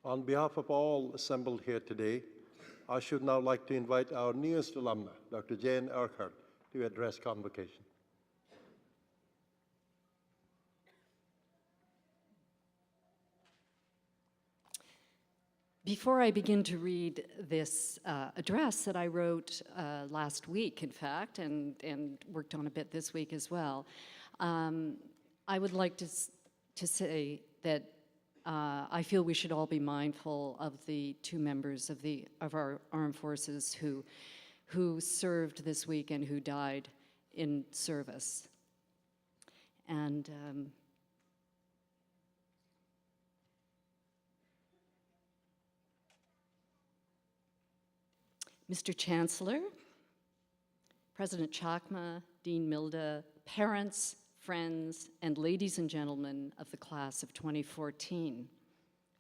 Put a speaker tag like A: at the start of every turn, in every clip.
A: On behalf of all assembled here today, I should now like to invite our newest alumna, Dr. Jane Urquhart, to address Convocation.
B: Before I begin to read this address that I wrote last week, in fact, and worked on a bit this week as well, I would like to say that I feel we should all be mindful of the two members of our armed forces who served this week and who died in service. And Mr. Chancellor, President Chakma, Dean Milda, parents, friends, and ladies and gentlemen of the class of 2014,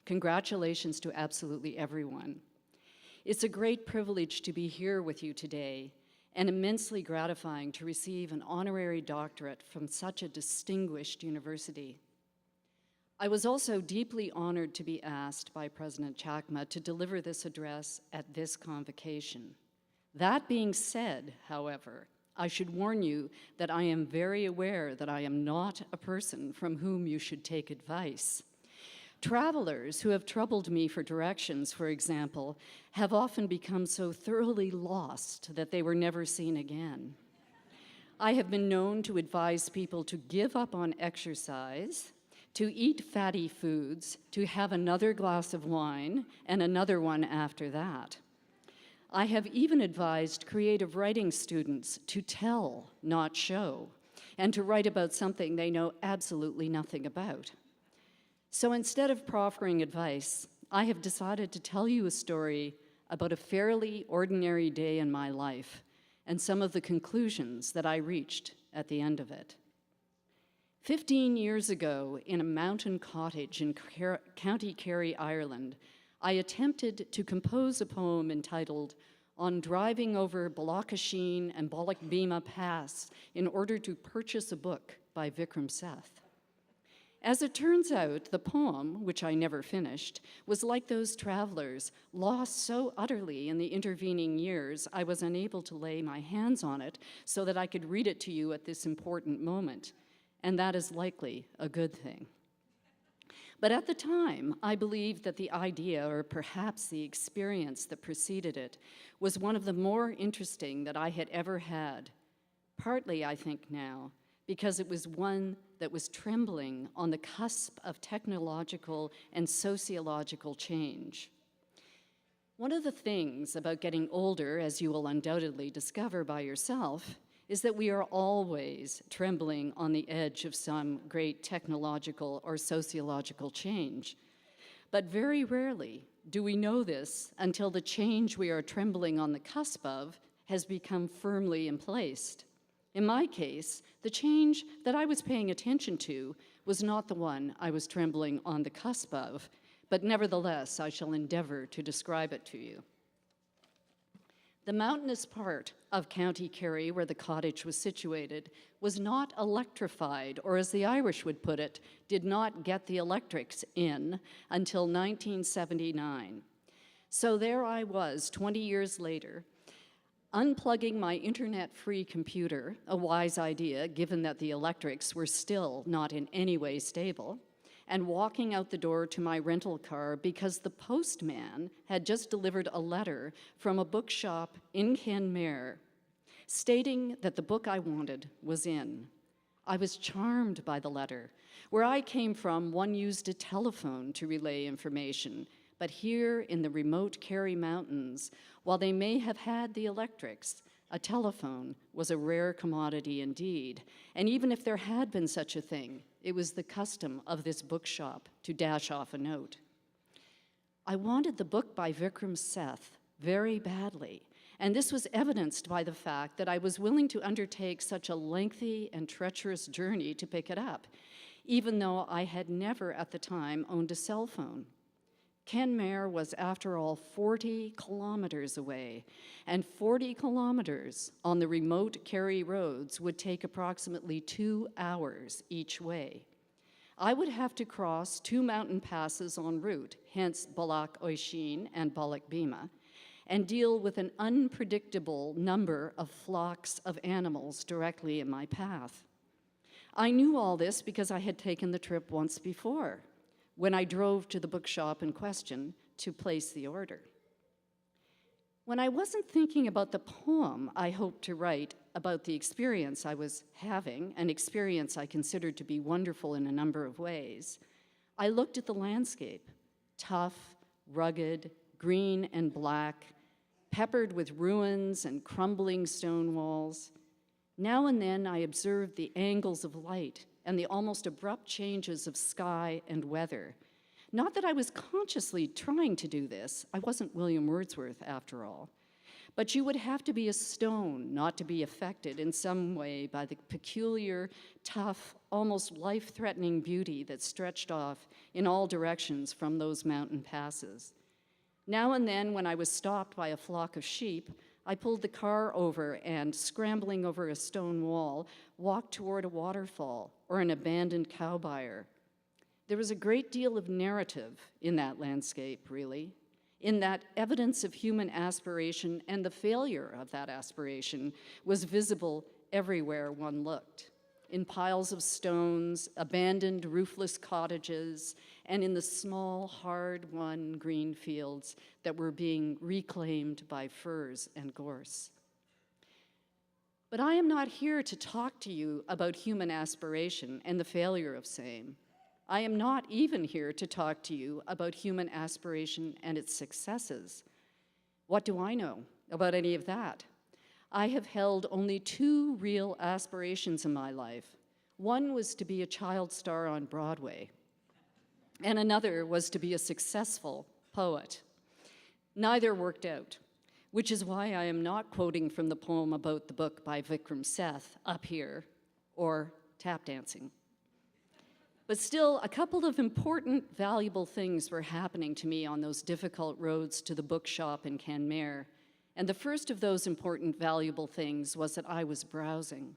B: congratulations to absolutely everyone. It's a great privilege to be here with you today and immensely gratifying to receive an honorary doctorate from such a distinguished university. I was also deeply honored to be asked by President Chakma to deliver this address at this convocation. That being said, however, I should warn you that I am very aware that I am not a person from whom you should take advice. Travelers who have troubled me for directions, for example, have often become so thoroughly lost that they were never seen again. I have been known to advise people to give up on exercise, to eat fatty foods, to have another glass of wine, and another one after that. I have even advised creative writing students to tell, not show, and to write about something they know absolutely nothing about. So instead of proffering advice, I have decided to tell you a story about a fairly ordinary day in my life and some of the conclusions that I reached at the end of it. 15 years ago, in a mountain cottage in County Kerry, Ireland, I attempted to compose a poem entitled "On Driving Over Ballacasheen and Ballakbima Pass" in order to purchase a book by Vikram Seth. As it turns out, the poem, which I never finished, was like those travelers, lost so utterly in the intervening years, I was unable to lay my hands on it so that I could read it to you at this important moment. And that is likely a good thing. But at the time, I believed that the idea, or perhaps the experience that preceded it, was one of the more interesting that I had ever had. Partly, I think now, because it was one that was trembling on the cusp of technological and sociological change. One of the things about getting older, as you will undoubtedly discover by yourself, is that we are always trembling on the edge of some great technological or sociological change. But very rarely do we know this until the change we are trembling on the cusp of has become firmly in place. In my case, the change that I was paying attention to was not the one I was trembling on the cusp of, but nevertheless, I shall endeavor to describe it to you. The mountainous part of County Kerry, where the cottage was situated, was not electrified, or as the Irish would put it, did not get the electrics in until 1979. So there I was, 20 years later, unplugging my internet-free computer, a wise idea given that the electrics were still not in any way stable, and walking out the door to my rental car because the postman had just delivered a letter from a bookshop in Kenmare stating that the book I wanted was in. I was charmed by the letter. Where I came from, one used a telephone to relay information, but here in the remote Kerry Mountains, while they may have had the electrics, a telephone was a rare commodity indeed, and even if there had been such a thing, it was the custom of this bookshop to dash off a note. I wanted the book by Vikram Seth very badly, and this was evidenced by the fact that I was willing to undertake such a lengthy and treacherous journey to pick it up, even though I had never at the time owned a cell phone. Kenmare was, after all, 40 kilometers away, and 40 kilometers on the remote Kerry roads would take approximately 2 hours each way. I would have to cross 2 mountain passes en route, hence Balak Oishin and Balak Bima, and deal with an unpredictable number of flocks of animals directly in my path. I knew all this because I had taken the trip once before, when I drove to the bookshop in question to place the order. When I wasn't thinking about the poem I hoped to write about the experience I was having, an experience I considered to be wonderful in a number of ways, I looked at the landscape, tough, rugged, green and black, peppered with ruins and crumbling stone walls. Now and then I observed the angles of light and the almost abrupt changes of sky and weather. Not that I was consciously trying to do this. I wasn't William Wordsworth, after all. But you would have to be a stone not to be affected in some way by the peculiar, tough, almost life-threatening beauty that stretched off in all directions from those mountain passes. Now and then, when I was stopped by a flock of sheep, I pulled the car over and, scrambling over a stone wall, walked toward a waterfall or an abandoned cow byre. There was a great deal of narrative in that landscape, really, in that evidence of human aspiration, and the failure of that aspiration was visible everywhere one looked, in piles of stones, abandoned roofless cottages, and in the small, hard-won green fields that were being reclaimed by firs and gorse. But I am not here to talk to you about human aspiration and the failure of same. I am not even here to talk to you about human aspiration and its successes. What do I know about any of that? I have held only 2 real aspirations in my life. One was to be a child star on Broadway, and another was to be a successful poet. Neither worked out, which is why I am not quoting from the poem about the book by Vikram Seth up here, or tap dancing. But still, a couple of important, valuable things were happening to me on those difficult roads to the bookshop in Canmere. And the first of those important, valuable things was that I was browsing.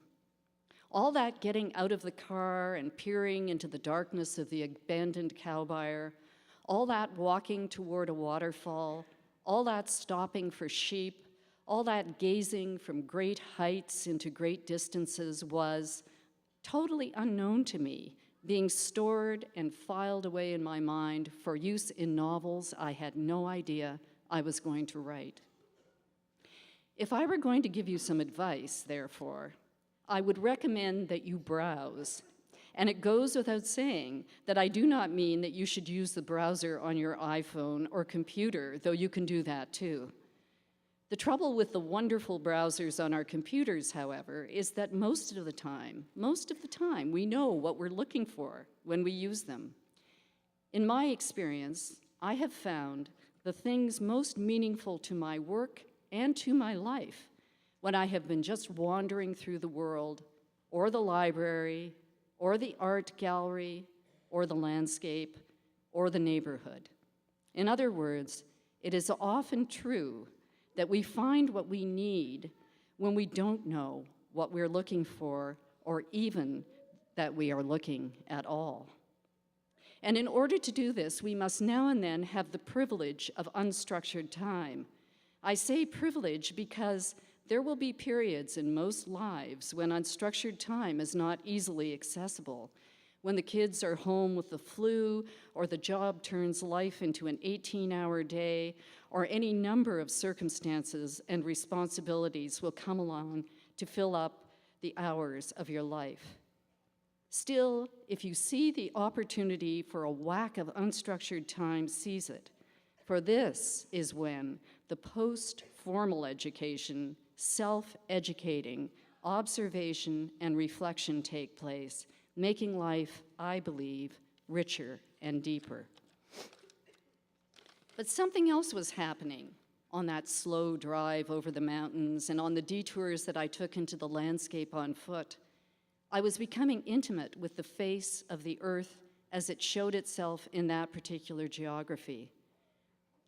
B: All that getting out of the car and peering into the darkness of the abandoned cow byre, all that walking toward a waterfall, all that stopping for sheep, all that gazing from great heights into great distances was totally unknown to me, being stored and filed away in my mind for use in novels I had no idea I was going to write. If I were going to give you some advice, therefore, I would recommend that you browse. And it goes without saying that I do not mean that you should use the browser on your iPhone or computer, though you can do that too. The trouble with the wonderful browsers on our computers, however, is that most of the time, we know what we're looking for when we use them. In my experience, I have found the things most meaningful to my work and to my life when I have been just wandering through the world, or the library, or the art gallery, or the landscape, or the neighborhood. In other words, it is often true that we find what we need when we don't know what we're looking for, or even that we are looking at all. And in order to do this, we must now and then have the privilege of unstructured time. I say privilege because there will be periods in most lives when unstructured time is not easily accessible, when the kids are home with the flu, or the job turns life into an 18-hour day, or any number of circumstances and responsibilities will come along to fill up the hours of your life. Still, if you see the opportunity for a whack of unstructured time, seize it. For this is when the post-formal education, self-educating, observation, and reflection take place, making life, I believe, richer and deeper. But something else was happening on that slow drive over the mountains and on the detours that I took into the landscape on foot. I was becoming intimate with the face of the earth as it showed itself in that particular geography.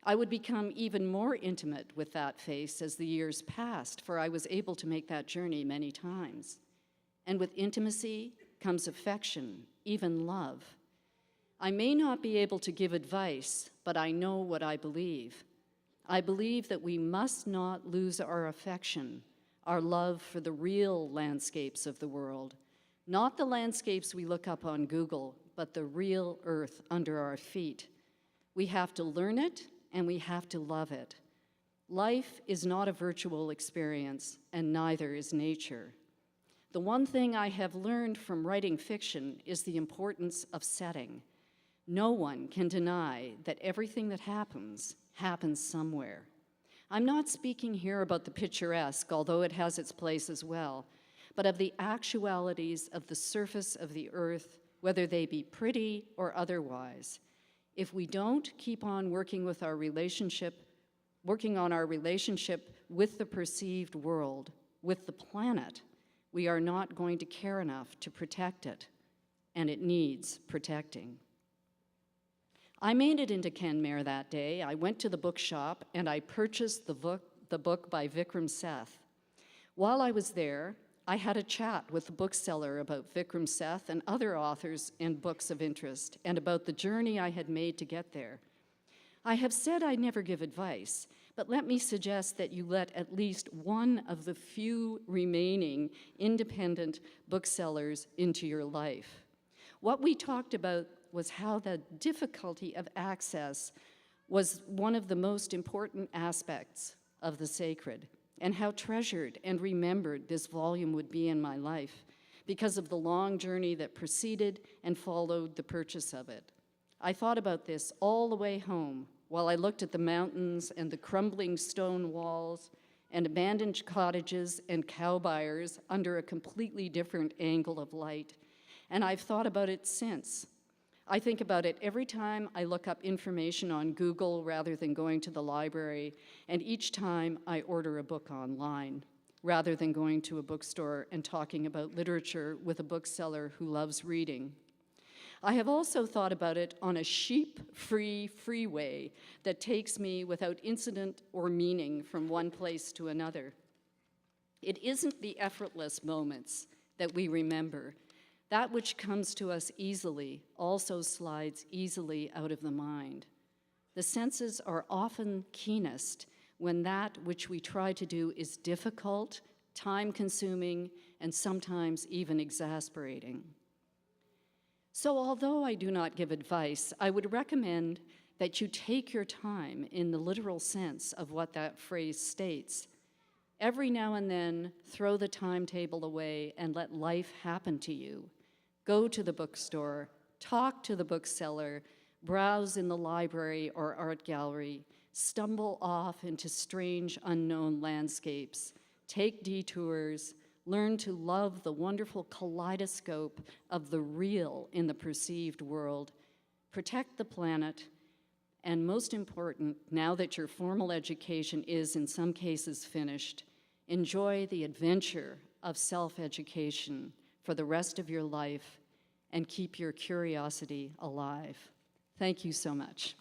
B: I would become even more intimate with that face as the years passed, for I was able to make that journey many times. And with intimacy comes affection, even love. I may not be able to give advice, but I know what I believe. I believe that we must not lose our affection, our love for the real landscapes of the world, not the landscapes we look up on Google, but the real earth under our feet. We have to learn it, and we have to love it. Life is not a virtual experience, and neither is nature. The one thing I have learned from writing fiction is the importance of setting. No one can deny that everything that happens somewhere. I'm not speaking here about the picturesque, although it has its place as well, but of the actualities of the surface of the earth, whether they be pretty or otherwise. If we don't keep on working on our relationship with the perceived world, with the planet, we are not going to care enough to protect it, and it needs protecting. I made it into Kenmare that day. I went to the bookshop and I purchased the book by Vikram Seth. While I was there, I had a chat with the bookseller about Vikram Seth and other authors and books of interest, and about the journey I had made to get there. I have said I never give advice, but let me suggest that you let at least one of the few remaining independent booksellers into your life. What we talked about was how the difficulty of access was one of the most important aspects of the sacred, and how treasured and remembered this volume would be in my life because of the long journey that preceded and followed the purchase of it. I thought about this all the way home while I looked at the mountains and the crumbling stone walls and abandoned cottages and cow buyers under a completely different angle of light. And I've thought about it since. I think about it every time I look up information on Google rather than going to the library, and each time I order a book online rather than going to a bookstore and talking about literature with a bookseller who loves reading. I have also thought about it on a sheep-free freeway that takes me without incident or meaning from one place to another. It isn't the effortless moments that we remember. That which comes to us easily also slides easily out of the mind. The senses are often keenest when that which we try to do is difficult, time-consuming, and sometimes even exasperating. So although I do not give advice, I would recommend that you take your time in the literal sense of what that phrase states. Every now and then, throw the timetable away and let life happen to you. Go to the bookstore, talk to the bookseller, browse in the library or art gallery, stumble off into strange, unknown landscapes, take detours, learn to love the wonderful kaleidoscope of the real in the perceived world, protect the planet, and most important, now that your formal education is in some cases finished, enjoy the adventure of self-education for the rest of your life and keep your curiosity alive. Thank you so much.